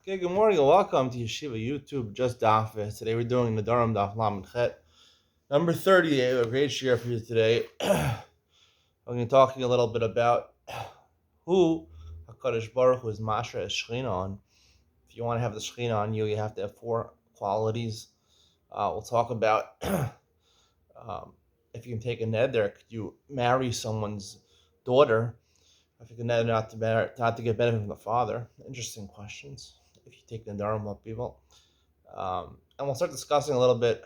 Okay, good morning and welcome to Yeshiva YouTube, just Daf It. Today we're doing Nedarim Daf Lamed Chet, number 38. A great share for you today. I'm going to be talking a little bit about who HaKadosh Baruch Hu is Mashra Shechina on. If you want to have the Shechina on you, you have to have four qualities. We'll talk about if you can take a neder, could you marry someone's daughter? If you can neder not to get benefit from the father. Interesting questions. If you take the Nedarim up people. And we'll start discussing a little bit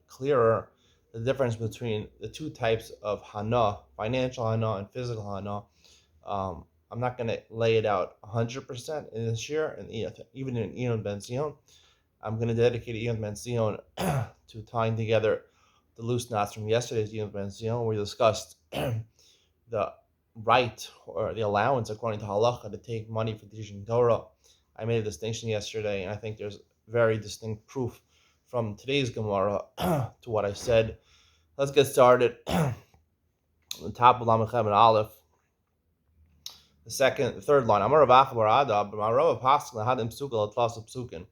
clearer the difference between the two types of hana, financial hana and physical hana. I'm not going to lay it out 100% in this year, and even in Ian Ben Zion. I'm going to dedicate Ian Ben Zion to tying together the loose knots from yesterday's Ian Ben Zion, where we discussed the right or the allowance according to halacha to take money for teaching Torah. I made a distinction yesterday, and I think there's very distinct proof from today's Gemara to what I said. Let's get started. On the top of Lamechem and Aleph, the third line. Amar Rav Acha Adab, Rav Paskin Hadim Psukel Atlas Psukin.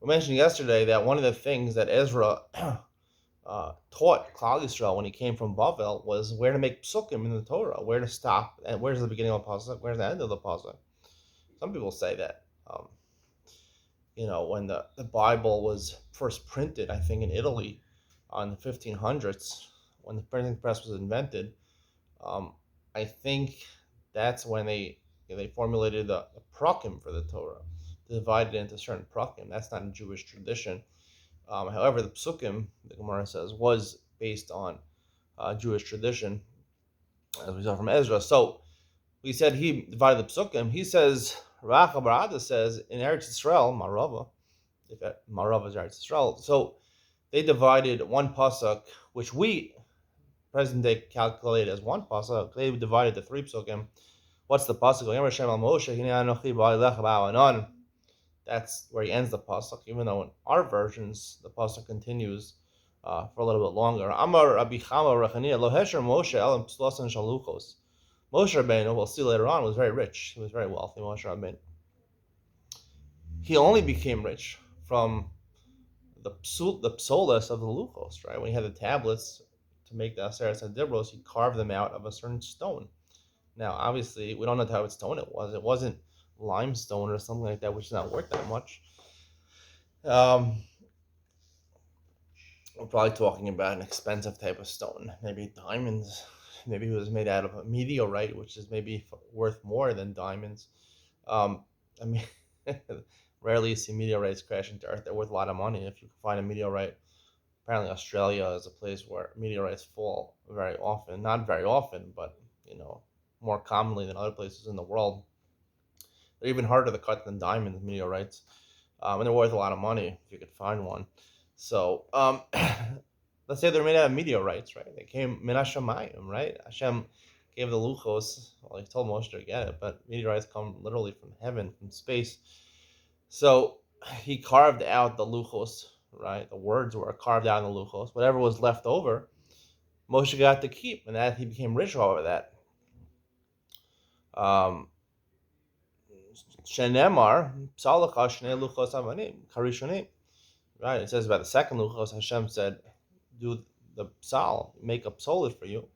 We mentioned yesterday that one of the things that Ezra taught Klal Yisrael when he came from Bavel was where to make psukim in the Torah, where to stop, and where's the beginning of the pasuk, where's the end of the pasuk. Some people say that, when the Bible was first printed, I think in Italy, on the 1500s, when the printing press was invented, I think that's when they formulated the prakim for the Torah, divided it into certain prakim. That's not a Jewish tradition. However, the psukim, the Gemara says, was based on Jewish tradition, as we saw from Ezra. So we said he divided the psukim. He says, Racha Barada says, in Eretz Yisrael, Marava, if Marava is Eretz Yisrael, so they divided one pasuk, which we, present day, calculate as one pasuk. They divided the three psukim. What's the pasuk? That's where he ends the pasuk, even though in our versions the pasuk continues for a little bit longer. Amar Rabbi Chama Rechania Lo Hesher Moshe Elam Pslasan Shaluchos. Moshe Rabbeinu, we'll see later on, was very rich. He was very wealthy. Moshe Rabbeinu. He only became rich from the psolas of the luchos, right? When he had the tablets to make the Aseret Dibros, he carved them out of a certain stone. Now, obviously, we don't know what stone it was. It wasn't limestone or something like that, which is not worth that much. We're probably talking about an expensive type of stone, maybe diamonds. Maybe it was made out of a meteorite, which is maybe worth more than diamonds. Rarely you see meteorites crash into Earth. They're worth a lot of money if you can find a meteorite. Apparently, Australia is a place where meteorites fall very often. Not very often, but more commonly than other places in the world. They're even harder to cut than diamonds, meteorites, and they're worth a lot of money if you could find one. So, let's say they're made out of meteorites, right? They came min hashamayim, right? Hashem gave the luchos. Well, he told Moshe to get it, but meteorites come literally from heaven, from space. So he carved out the luchos, right? The words were carved out in the luchos. Whatever was left over, Moshe got to keep, and that he became rich over that. Shenemar psalacha shnei luchos avanim karishonim. Right, it says about the second luchos, Hashem said, "Do the psal, make a psolit for you."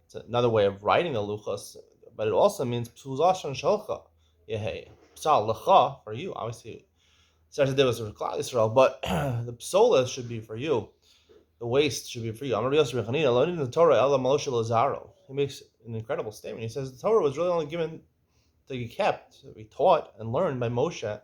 It's another way of writing the luchos, but it also means psuzashon shalcha yehei psal lecha for you. Obviously, starts to do with Klal Yisrael, but the psola should be for you. The waste should be for you. Amar Yosef Rechanina, lo nidin the Torah ela Moshe Lazaro. He makes an incredible statement. He says the Torah was really only given to be kept, to be taught and learned by Moshe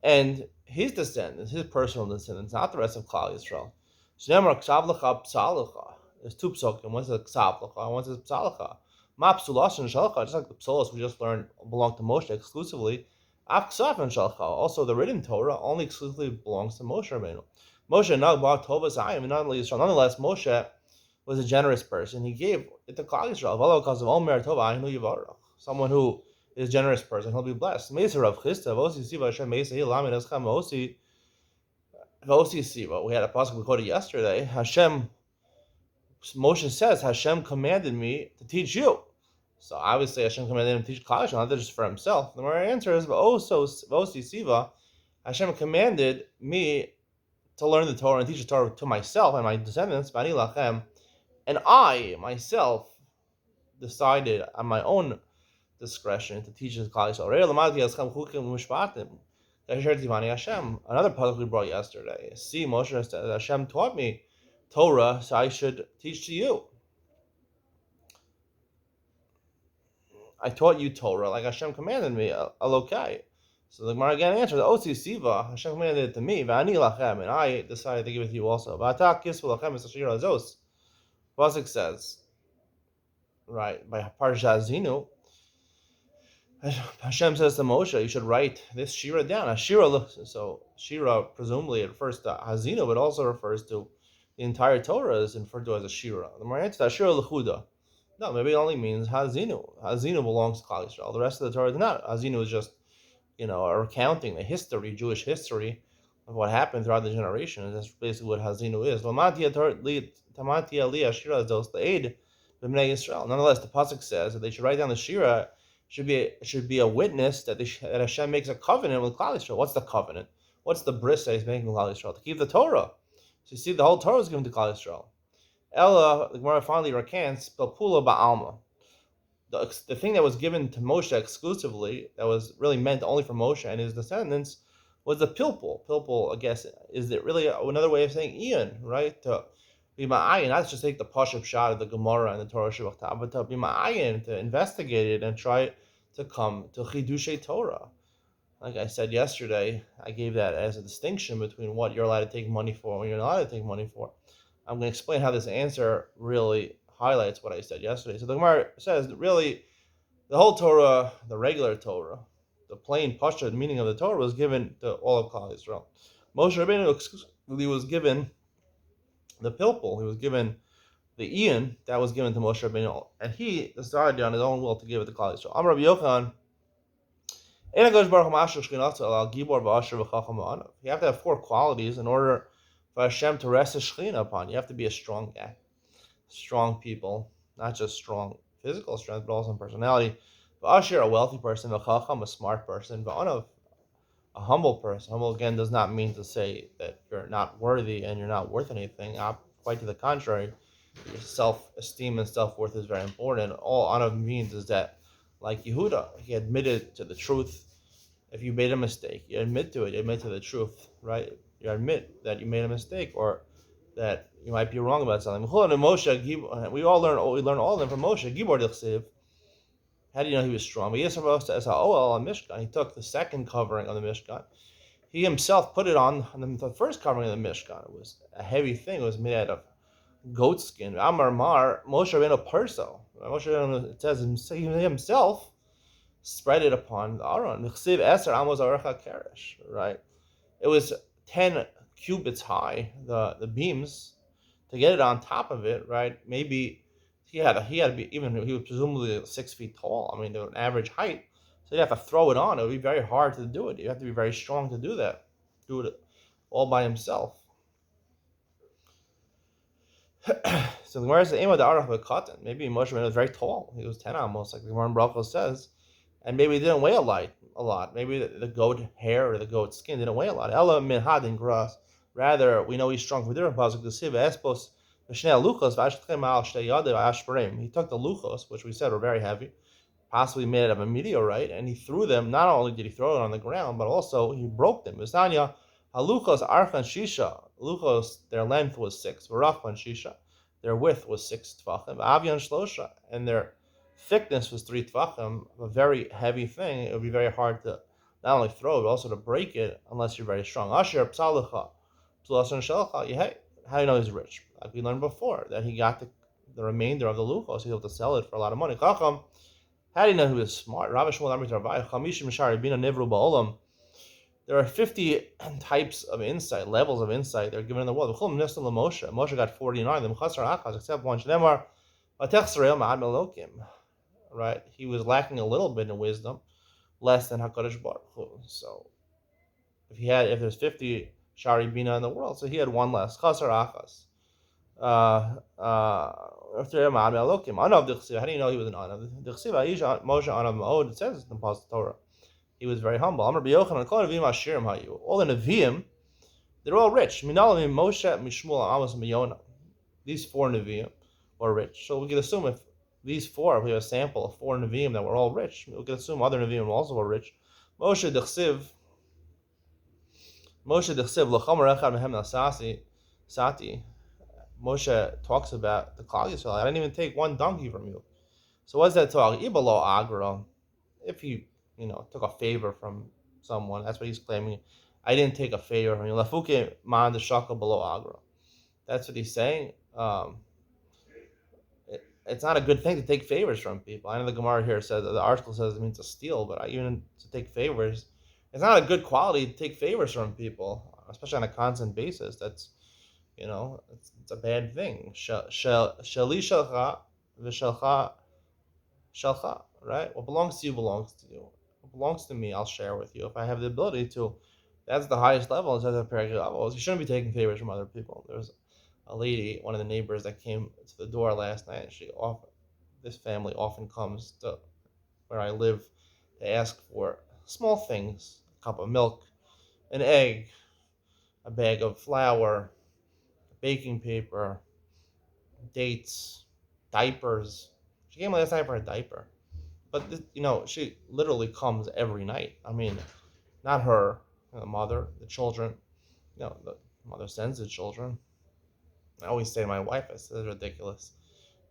and his descendants, his personal descendants, not the rest of Klal Yisrael. Shneimar ksav lecha psal lecha. There's two psukim. One says ksav lecha, one says psal lecha. Ma psulas and shalcha, just like the psulas we just learned belong to Moshe exclusively. Af ksav and shalcha. Also, the written Torah only exclusively belongs to Moshe Rabbeinu. Moshe nagbar tovas ayim, nonetheless, Moshe was a generous person. He gave it to Klal Yisrael. V'lo kazav omer tova ayinu yivarach. Someone who is a generous person, he'll be blessed. Mesa Rav Chisda, Vosi Siva Hashem Mesa Hilam and Eschem Vosi Siva. We had a pasuk we quoted yesterday. Moshe says, Hashem commanded me to teach you. So obviously Hashem commanded him to teach Klal Yisrael, not just for himself. The Gemara answer is, also Vosi Siva, Hashem commanded me to learn the Torah and teach the Torah to myself and my descendants, Bani Lachem, and I myself decided on my own discretion to teach the Klal Yisrael. Another pasuk we brought yesterday. See, Moshe said, Hashem taught me Torah, so I should teach to you. I taught you Torah like Hashem commanded me, Elokai. So the Gemara again answers, Osi Siva, Hashem commanded it to me, V'ani lachem, and I decided to give it to you also. V'ata kisvu lachem es ashir azos. Pasuk says, right, by Parsha Zinu, Hashem says to Moshe, you should write this Shira down. So Shira presumably it refers to Hazinu, but also refers to the entire Torah is referred to as a Shira. The Gemara answers, Shira Lechuda. No, maybe it only means Hazinu. Hazinu belongs to Klal Yisrael. The rest of the Torah is not. Hazinu is just, a recounting the history, Jewish history, of what happened throughout the generations. That's basically what Hazinu is. Nonetheless, the pasuk says that they should write down the Shira. Should be a witness that that Hashem makes a covenant with Klal Yisrael. What's the covenant? What's the bris that He's making with Klal Yisrael? To keep the Torah. So you see, the whole Torah is given to Klal Yisrael. Ella, the Gemara finally recants, Pelpula Ba'alma. The thing that was given to Moshe exclusively, that was really meant only for Moshe and his descendants, was the pilpul. Pilpul, I guess, is it really another way of saying Ian, right? To be ma'ayin, not just take the pashut shot of the Gemara and the Torah Shabbat, but to be ma'ayin, to investigate it and try to come to Chidushay Torah. Like I said yesterday, I gave that as a distinction between what you're allowed to take money for and what you're not allowed to take money for. I'm going to explain how this answer really highlights what I said yesterday. So the Gemara says that really the whole Torah, the regular Torah, the plain pashut meaning of the Torah was given to all of Klal Yisrael. Moshe Rabbeinu exclusively was given the pilpul. He was given the Ian that was given to Moshe Rabbeinu, and he decided on his own will to give it to Klal Yisrael. Amar Rabbi Yochanan, you have to have 4 qualities in order for Hashem to rest His Shekhinah upon. You have to be a strong guy, strong people, not just strong physical strength, but also in personality. V'asher, a wealthy person, v'chacham, a smart person, v'anav, a humble person. Humble again does not mean to say that you're not worthy and you're not worth anything. Quite to the contrary, your self-esteem and self-worth is very important. All anav means is that, like Yehuda, he admitted to the truth. If you made a mistake, you admit to it. You admit to the truth, right? You admit that you made a mistake or that you might be wrong about something. We learn all of them from Moshe. Gibor d'chsev. How do you know he was strong? He took the second covering of the Mishkan. He himself put it on the first covering of the Mishkan. It was a heavy thing. It was made out of goat skin. Amar Mar, Moshe Rabbeinu Perso. Moshe Rabbeinu, it says he himself spread it upon the Aron. Right? It was 10 cubits high, the beams, to get it on top of it, right? Maybe he had to be, even he was presumably 6 feet tall. I mean, an average height. So you have to throw it on. It would be very hard to do it. You have to be very strong to do that. Do it all by himself. So the Gemara says, maybe Moshe Rabbeinu was very tall. He was 10 almost, like the Gemara in Brachos says. And maybe he didn't weigh a lot. Maybe the goat hair or the goat skin didn't weigh a lot. Ella min hadin grass. Rather, we know he's strong from different pasuk. He took the luchos, which we said were very heavy, possibly made out of a meteorite, and he threw them. Not only did he throw it on the ground, but also he broke them. Misnanya haluchos archan shisha. Luchos, their length was 6. V'rachman shisha, their width was 6 tvachim. Avyan shlosha, and their thickness was 3 tvachim. A very heavy thing. It would be very hard to not only throw it, but also to break it unless you're very strong. Asher psalacha, psalasan shalcha. How do you know he's rich? Like we learned before, that he got the remainder of the luchos. He was able to sell it for a lot of money. Chacham, how do you know he was smart? Rabbi Shmuel Amrit Ravai, Chamishim Shari Bina Nivru Ba'olam. There are 50 types of insight, levels of insight that are given in the world. Moshe got 49 of them, except one. Right? He was lacking a little bit in wisdom, less than HaKadosh Baruch Hu. So, if there's 50 Shari Bina in the world, so he had one less. Chasar Achas. How do you know he was an anav? It says in the Torah. He was very humble. All the Nevi'im, they're all rich. Moshe, Mishmuel, Amos, and Yonah. These four Nevi'im were rich. So we can assume if these four, if we have a sample of four Nevi'im that were all rich, we can assume other Nevi'im also were rich. Moshe Dechsiv, L'chomer Echad Mehem Sati. Moshe talks about the Klal Yisrael. I didn't even take one donkey from you. So what's that talk? Ibalo Agra. If he, took a favor from someone, that's what he's claiming. I didn't take a favor from you. Lafuke man the shaka below Agra. That's what he's saying. It's not a good thing to take favors from people. I know the Gemara here says the article says it means to steal, but even to take favors, it's not a good quality to take favors from people, especially on a constant basis. That's it's a bad thing. Shali shalcha v'shalcha shalcha, right? What belongs to you belongs to you. What belongs to me, I'll share with you if I have the ability to. That's the highest level. It says at Perek levels. You shouldn't be taking favors from other people. There was a lady, one of the neighbors, that came to the door last night. This family often comes to where I live to ask for small things: a cup of milk, an egg, a bag of flour, baking paper, dates, diapers. She came last night for a diaper. But, she literally comes every night. I mean, not her, the mother, the children. The mother sends the children. I always say to my wife, I said, it's ridiculous.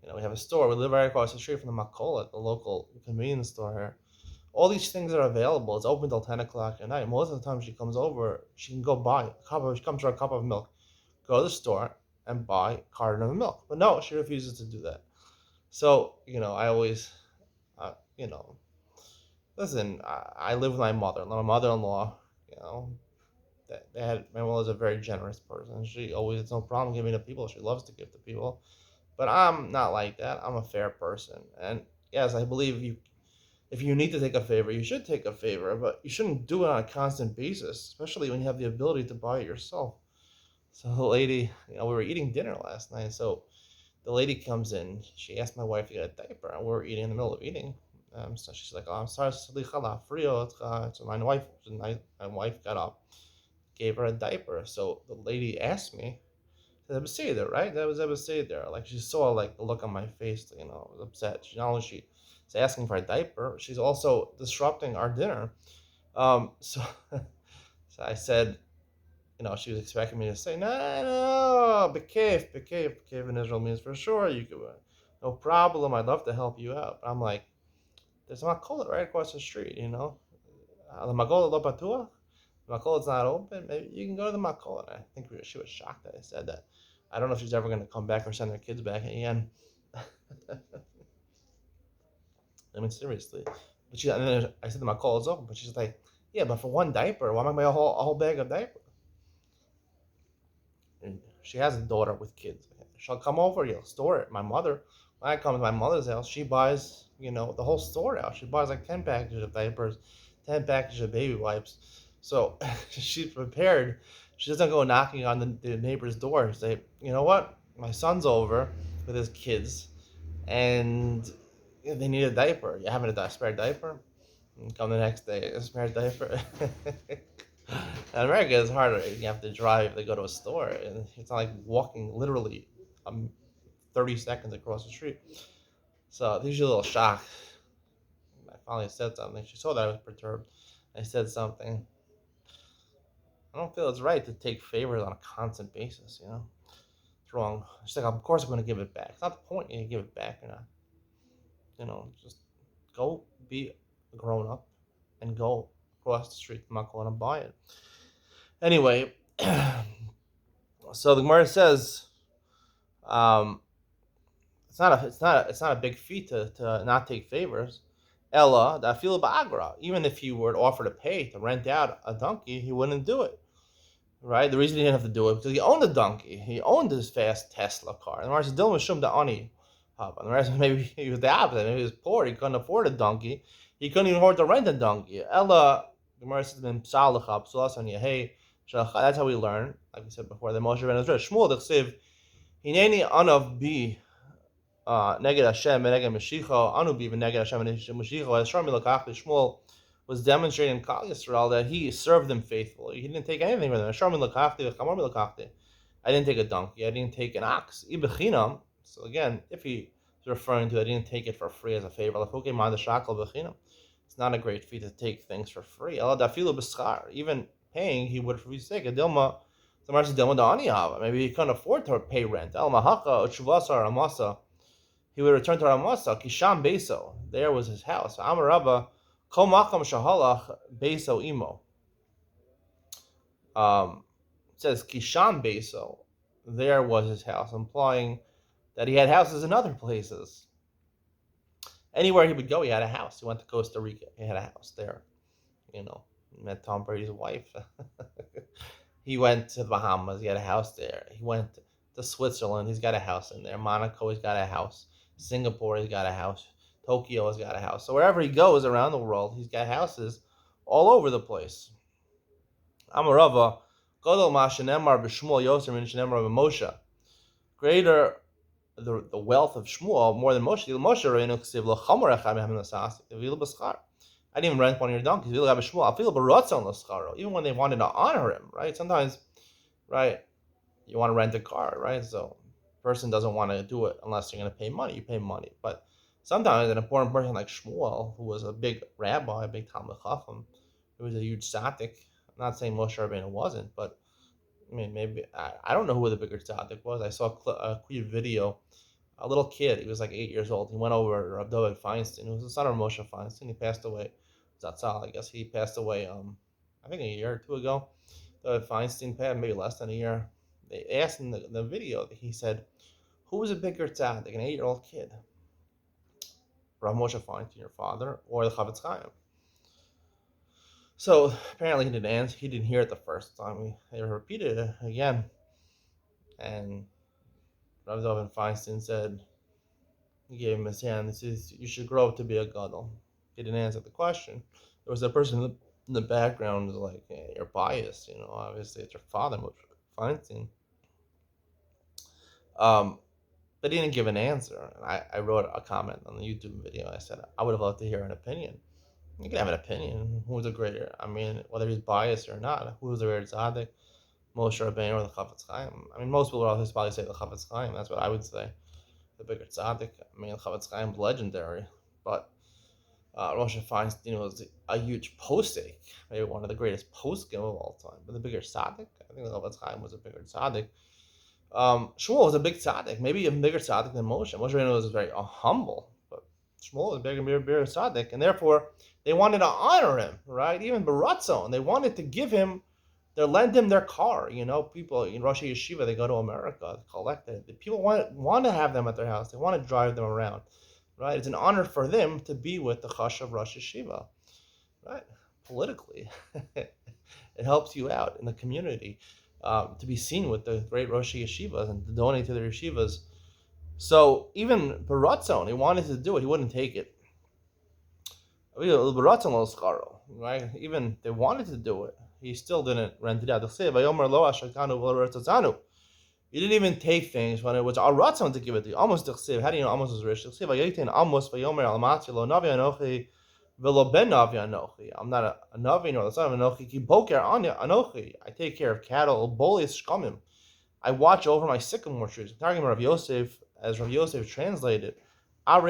We have a store. We live right across the street from the Makola, the local convenience store here. All these things are available. It's open till 10 o'clock at night. Most of the time she comes over, she can go buy she comes for a cup of milk, go to the store and buy a carton of milk. But no, she refuses to do that. So, I always, listen, I live with my mother-in-law, my mother's a very generous person. She always has no problem giving to people. She loves to give to people. But I'm not like that. I'm a fair person. And yes, I believe if you need to take a favor, you should take a favor, but you shouldn't do it on a constant basis, especially when you have the ability to buy it yourself. So the lady, we were eating dinner last night. So the lady comes in. She asked my wife to get a diaper, and we're eating in the middle of eating. So she's like, "Oh, I'm sorry, so my wife got up, gave her a diaper. So the lady asked me, "That was there, right? That was there." Like she saw the look on my face, was upset. Not only she's asking for a diaper, she's also disrupting our dinner. So I said, she was expecting me to say, no, bekef in Israel means for sure, you could, no problem, I'd love to help you out. But I'm like, there's a makola right across the street, the makola lo patua, the makola's not open, maybe you can go to the makola. And I think she was shocked that I said that. I don't know if she's ever going to come back or send her kids back again. I mean, seriously. But and then I said the makola is open, but she's like, yeah, but for one diaper, why am I buying a whole bag of diapers? And she has a daughter with kids. She'll come over, you'll store it. My mother, when I come to my mother's house, she buys, the whole store out. She buys 10 packages of diapers, 10 packages of baby wipes. So she's prepared. She doesn't go knocking on the neighbor's door and say, you know what, my son's over with his kids, and they need a diaper. You having a spare diaper? And come the next day, a spare diaper. In America, it's harder. You have to drive to go to a store, and it's not like walking literally 30 seconds across the street. So there's a little shock. I finally said something. She saw that I was perturbed. I said something. I don't feel it's right to take favors on a constant basis, It's wrong. She's like, of course I'm going to give it back. It's not the point you give it back or not. Just go be a grown-up and go across the street. I'm not going to buy it. Anyway, so the Gemara says, it's not a big feat to not take favors. Ella dafil ba'agra. Even if you were to offer to pay to rent out a donkey, he wouldn't do it. Right? The reason he didn't have to do it because he owned a donkey. He owned this fast Tesla car. And the Gemara says, "Dilma shum da'ani." And the rest, maybe he was the opposite. Maybe he was poor. He couldn't afford a donkey. He couldn't even afford to rent a donkey. Ella, the Gemara says, that's how we learn. Like we said before, the Moshe Rabbeinu is Shmuel d'chsiv hineni anav bi Neged Hashem and Neged Mashiach, Anu Biv Neged Hashem and Mashiach, as Shlomo Lakach Shmuel was demonstrating in Kal Yisrael that he served them faithfully. He didn't take anything from them. Shlomo Lakach, Chamor Lakach. I didn't take a donkey. I didn't take an ox. Ibechinam. So again, if he is referring to, I didn't take it for free as a favor. It's not a great fee to take things for free. Even paying, he would take a dilma. Maybe he couldn't afford to pay rent. He would return to Ramasa. Kisham Beso. There was his house. Amar Rabba, Kol Makam Shahalach Beso Imo. It says Kisham Beso. There was his house, implying that he had houses in other places. Anywhere he would go, he had a house. He went to Costa Rica. He had a house there. He met Tom Brady's wife. He went to the Bahamas. He had a house there. He went to Switzerland. He's got a house in there. Monaco, he's got a house. Singapore, he's got a house. Tokyo has got a house. So wherever he goes around the world, he's got houses all over the place. Amarava, Godol Mashanemar b'Shmuel Yoser min Shanemar b'Moshe. Greater the wealth of Shmuel more than Moshe. Moshe reinu ksiv l'chamor echad mehem nasas v'il b'schar. I didn't even rent one of your donkeys. V'il Shmuel. I feel b'rotzon l'scharo. Even when they wanted to honor him, right? Sometimes, right, you want to rent a car, right? So, a person doesn't want to do it unless you're going to pay money. You pay money, but sometimes an important person like Shmuel, who was a big rabbi, a big Talmud Chacham, who was a huge tzaddik. I'm not saying Moshe Rabbeinu wasn't, but I mean, maybe I don't know who the bigger tzaddik was. I saw a quick video. A little kid, he was like 8 years old. He went over to Rav David Feinstein, who was the son of Moshe Feinstein. He passed away. Zatzal, I guess he passed away. I think a year or two ago. David Feinstein passed, maybe less than a year. They asked in the video. He said, "Who was a bigger tzaddik, an 8-year-old kid, Rav Moshe Feinstein, your father, or the Chavetz Chaim?" So apparently he didn't answer. He didn't hear it the first time. They repeated it again, and Rav David Feinstein said, he gave him his hand. He says, "You should grow up to be a gadol." He didn't answer the question. There was a person in the background who was like, "Hey, you're biased, obviously it's your father, Moshe Feinstein." But he didn't give an answer. And I wrote a comment on the YouTube video. I said, I would have loved to hear an opinion. You can have an opinion. Who's the greater? I mean, whether he's biased or not. Who's the greater tzaddik? Moshe Rabbeinu or the Chavetz Chaim? I mean, most people will probably say the Chavetz Chaim. That's what I would say. The bigger tzaddik. I mean, the Chavetz Chaim is legendary. But Moshe Feinstein was a huge posek. Maybe one of the greatest poskim of all time. But the bigger tzaddik? I think the Chavetz Chaim was a bigger tzaddik. Shmuel was a big tzaddik. Maybe a bigger tzaddik than Moshe. Moshe Rabbeinu was very humble. But Shmuel was a bigger tzaddik. And therefore, they wanted to honor him, right? Even Baratzon, they wanted to give him, they lend him their car. People in Rosh Yeshiva, they go to America, collect it. The people want to have them at their house. They want to drive them around, right? It's an honor for them to be with the Chash of Rosh Yeshiva, right? Politically, it helps you out in the community to be seen with the great Rosh Yeshivas and to donate to their yeshivas. So even Baratzon, he wanted to do it. He wouldn't take it. Right? Even they wanted to do it, he still didn't rent it out. He didn't even take things when it was our ratzon to give it to you. Almost how do you know Amos was rich? I'm not a navi nor the son of Anochi. I take care of cattle. I watch over my sycamore trees. I'm talking about Rav Yosef, as Rav Yosef translated. Are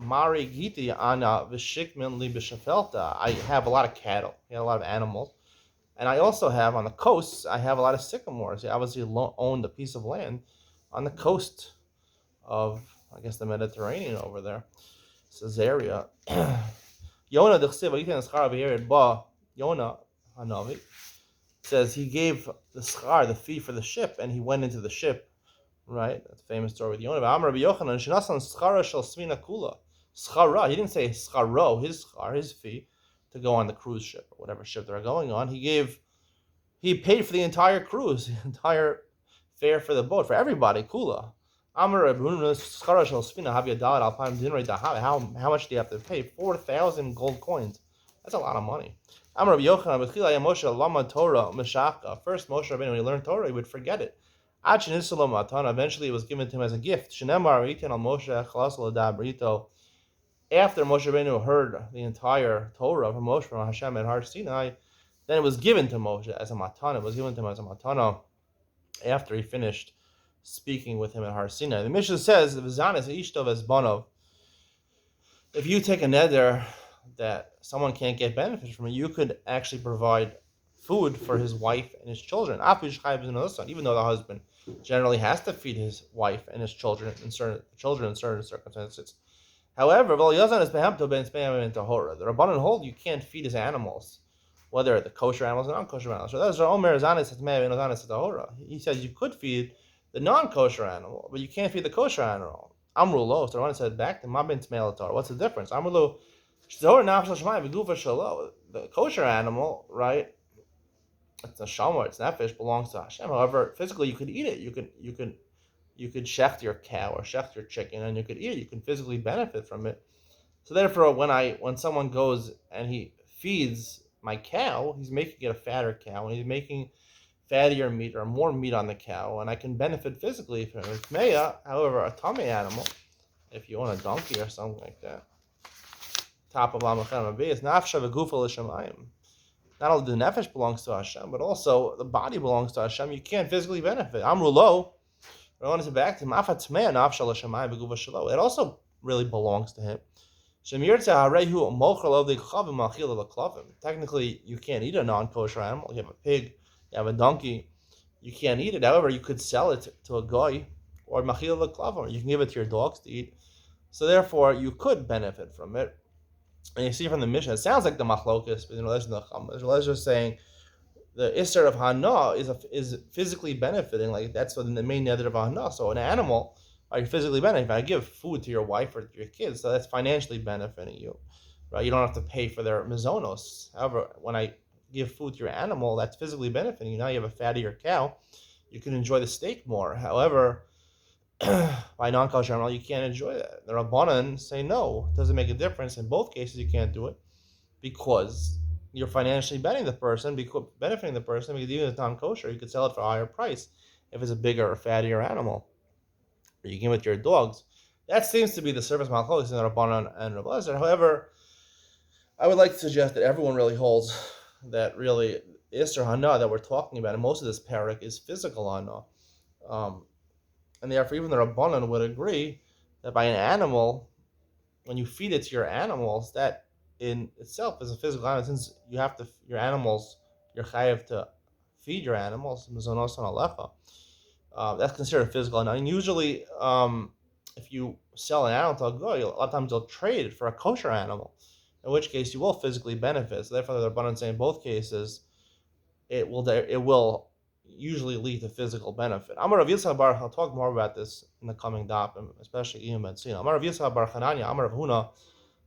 Mari Giti Ana Vishikmin Li Bishafelta. I have a lot of cattle, a lot of animals. And I also have on the coasts, I have a lot of sycamores. I obviously owned a piece of land on the coast of, I guess, the Mediterranean over there. Caesarea. Yonah Hanavi says he gave the schar, the fee for the ship, and he went into the ship. Right, that's a famous story with Yonah. Schara, he didn't say scharo, his schar, his fee, to go on the cruise ship or whatever ship they're going on. He paid for the entire cruise, the entire fare for the boat, for everybody, kula. How much do you have to pay? 4,000 gold coins. That's a lot of money. First, Moshe Rabbeinu, when he learned Torah, he would forget it. Eventually, it was given to him as a gift. After Moshe Rabbeinu heard the entire Torah from Moshe from Hashem at Har Sinai, then it was given to Moshe as a matana. It was given to him as a matana after he finished speaking with him at Har Sinai. The Mishnah says, if you take a neder that someone can't get benefit from it, you could actually provide food for his wife and his children, even though the husband generally has to feed his wife and his children in certain circumstances. However, the Rabbanan hold you can't feed his animals, whether the kosher animals or non-kosher animals. He says you could feed the non-kosher animal, but you can't feed the kosher animal. Amrulo, so Rabbanan said back to Mabin Tmeil. What's the difference? Amrulo, the kosher animal, right? It's a shamor, it's nefesh, belongs to Hashem. However, physically you could eat it. You could shecht your cow or shecht your chicken, and you could eat it. You can physically benefit from it. So therefore, when someone goes and he feeds my cow, he's making it a fatter cow, and he's making fattier meat or more meat on the cow, and I can benefit physically from it. However, a tummy animal, if you own a donkey or something like that, top of Lamachem is nafsha v'gufa l'shamayim. Not only the nefesh belongs to Hashem, but also the body belongs to Hashem. You can't physically benefit. Amrulo, I want to say back to him. It also really belongs to him. Technically, you can't eat a non-kosher animal. You have a pig, you have a donkey. You can't eat it. However, you could sell it to a goy, or you can give it to your dogs to eat. So therefore, you could benefit from it. And you see from the Mishnah, it sounds like the machlokas, but in relation to the Chum, Relation is saying the Isser of Hana is physically benefiting, like that's what the main neder of Hana. So an animal, are you physically benefiting? If I give food to your wife or to your kids, so that's financially benefiting you, right? You don't have to pay for their mizonos. However, when I give food to your animal, that's physically benefiting you. Now you have a fattier cow, you can enjoy the steak more. However, by non-kosher animal, you can't enjoy that. The Rabbanan say no, it doesn't make a difference. In both cases, you can't do it because you're financially benefiting the person, because even if it's non-kosher, you could sell it for a higher price if it's a bigger or fattier animal. Or you give it to your dogs. That seems to be the service malchos in the Rabbanan and Rabbi Elazar. However, I would like to suggest that everyone really holds that really Isser Hana that we're talking about, and most of this parak is physical Hana. And therefore, even the Rabbanan would agree that by an animal, when you feed it to your animals, that in itself is a physical animal. Since you have to, you're chayav to feed your animals, that's considered physical. And usually, if you sell an animal to a goy, a lot of times they'll trade it for a kosher animal, in which case you will physically benefit. So therefore, the Rabbanan say in both cases, it will usually lead to physical benefit. Amar Rav Yitzchak bar, I'll talk more about this in the coming daf, especially Iyum Benzina. Amar Rav Yitzchak bar Chananya, Amar Rav Huna,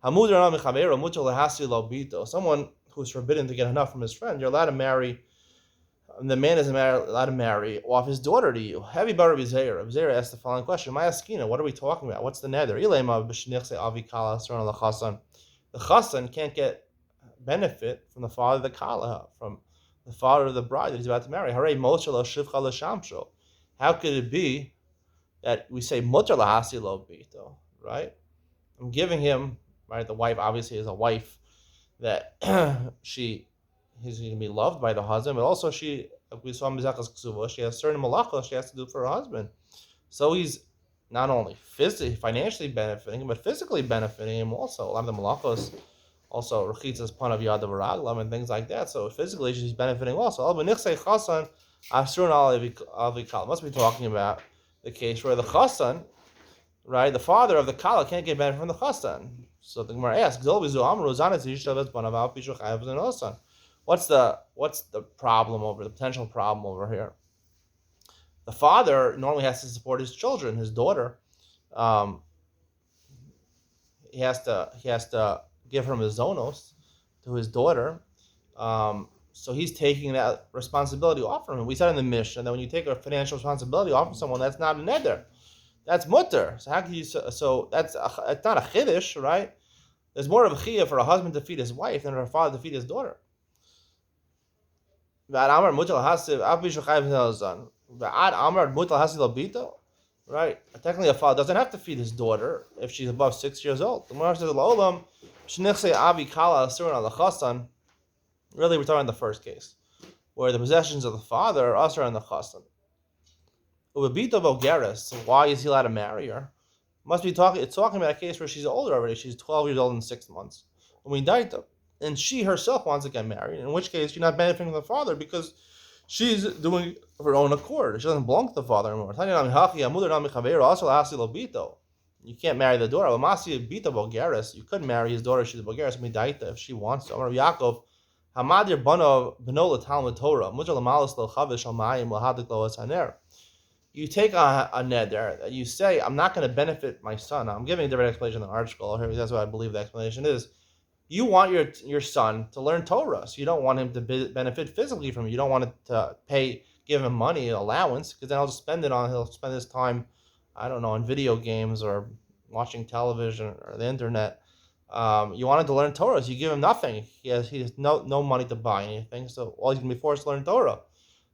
Hamudra Mechavero Mutal Lehasi Lo Bito. Someone who's forbidden to get enough from his friend, you're allowed to marry. The man is allowed to marry off his daughter to you. Heavy bar Rav Zera. Rav Zera asked the following question: Mayaskina, what are we talking about? What's the neder? Ilema b'shnichse avi kala surna lechasan. The chasan can't get benefit from the father of the kala, from the father of the bride that he's about to marry. How could it be that we say mutar lahasi lo bito, right? I'm giving him, right? The wife obviously is a wife that he's going to be loved by the husband, but also like we saw in Mizachas Ksuva, she has certain malachos she has to do for her husband. So he's not only financially benefiting him, but physically benefiting him also. A lot of the malachos, also rechitzas pan of yadav raglam and things like that. So physically she's benefiting also. Must be talking about the case where the chasan, right, the father of the kala can't get benefit from the chasan. So the Gemara asks, what's the problem the potential problem over here? The father normally has to support his children, his daughter. He has to give her mizonos to his daughter. So he's taking that responsibility off from him. We said in the Mishnah that when you take a financial responsibility off from someone, that's not a neder. That's mutter. So how can you? So it's not a chiddush, right? There's more of a chiyah for a husband to feed his wife than for a father to feed his daughter. V'ad amar mutal hasi labito. Right? Technically, a father doesn't have to feed his daughter if she's above 6 years old. The Gemara says, "La'olam shenichse avi kala asurin al chasan." Really, we're talking about the first case, where the possessions of the father are asur on the chasan. Ubabito bogeres. So why is he allowed to marry her? Must be talking. It's talking about a case where she's older already. She's 12 years old in 6 months. When we died, and she herself wants to get married. In which case, you're not benefiting from the father because she's doing of her own accord. She doesn't belong to the father anymore. You can't marry the daughter. You could marry his daughter. She's a Bulgaris. If she wants to. Yaakov, you take a neder that you say, I'm not going to benefit my son. I'm giving a different explanation in the article here. That's what I believe the explanation is. You want your son to learn Torah, so you don't want him to benefit physically from you. You don't want to give him money, allowance, because then he'll spend his time, I don't know, on video games or watching television or the internet. You want him to learn Torah, so you give him nothing. He has no money to buy anything, so all he's going to be forced to learn Torah.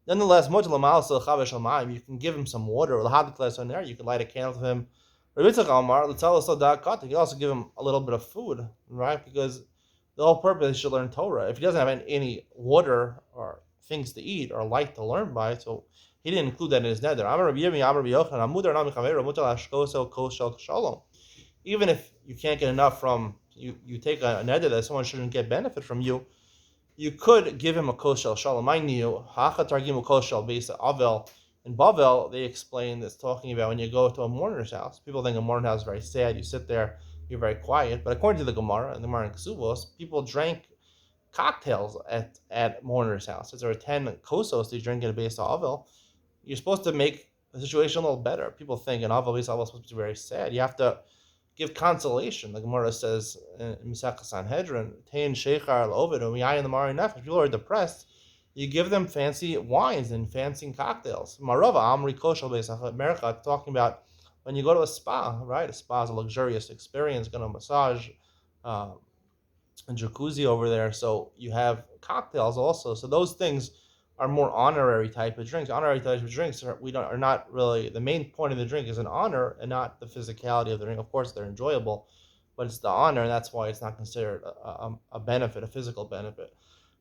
Nonetheless, you can give him some water, or you can light a candle for him. You can also give him a little bit of food, right? Because the whole purpose is to learn Torah. If he doesn't have any water or things to eat or light to learn by, so he didn't include that in his neder. Even if you can't get enough from you take a neder that someone shouldn't get benefit from you. You could give him a koshel shalom. I knew hacha targimu koshel based avel. In Bavel, they explain this talking about when you go to a mourner's house. People think a mourner's house is very sad. You sit there, you're very quiet. But according to the Gemara and the Gemara in Ksubos, people drank cocktails at mourner's houses. There are 10 kosos they drink at a base Avel. You're supposed to make the situation a little better. People think an Avel base Avel is supposed to be very sad. You have to give consolation. The Gemara says in Misachas Sanhedrin, Tein Sheichar al-Ovid, Umiyayin the Mari Nefesh. People are depressed. You give them fancy wines and fancy cocktails. Marava Amri Koshel Beisach America talking about when you go to a spa, right? A spa is a luxurious experience, going to massage, a jacuzzi over there. So you have cocktails also. So those things are more honorary type of drinks. Honorary type of drinks are not really the main point of the drink is an honor and not the physicality of the drink. Of course, they're enjoyable, but it's the honor, and that's why it's not considered a benefit, a physical benefit.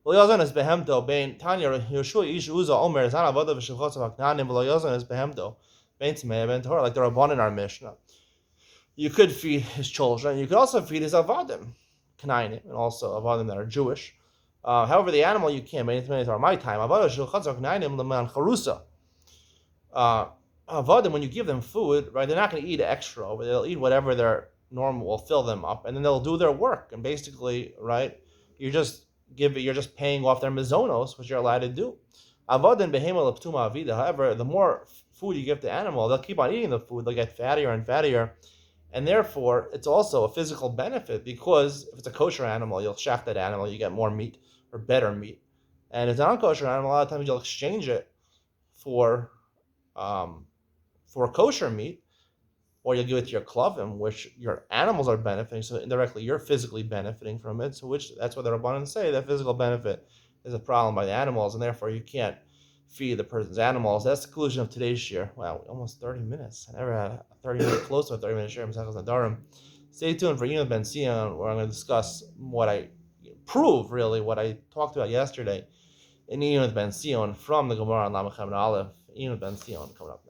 Like the Rabban in our Mishnah. You could feed his children. You could also feed his avadim, Kanainim, and also avadim that are Jewish. However, the animal you can't. My time. Avadim, when you give them food, right, they're not going to eat extra. They'll eat whatever their normal will fill them up, and then they'll do their work. And basically, right, you're just paying off their mizonos, which you're allowed to do. However, the more food you give the animal, they'll keep on eating the food. They'll get fattier and fattier, and therefore it's also a physical benefit because if it's a kosher animal, you'll shaft that animal, you get more meat or better meat. And if it's not a kosher animal, a lot of times you'll exchange it for kosher meat, or you'll give it to your klavim, which your animals are benefiting. So indirectly, you're physically benefiting from it. So that's what the Rabbanan say, that physical benefit is a problem by the animals, and therefore you can't feed the person's animals. That's the conclusion of today's shir. Wow, almost 30 minutes. I never had a 30-minute, close to a 30-minute shir in Masechtas Nedarim. Stay tuned for Yonah Ben Sion, where I'm going to discuss what I talked about yesterday in Yonah Ben Sion from the Gemara on Lamachem and Aleph. Yonah Ben Sion coming up.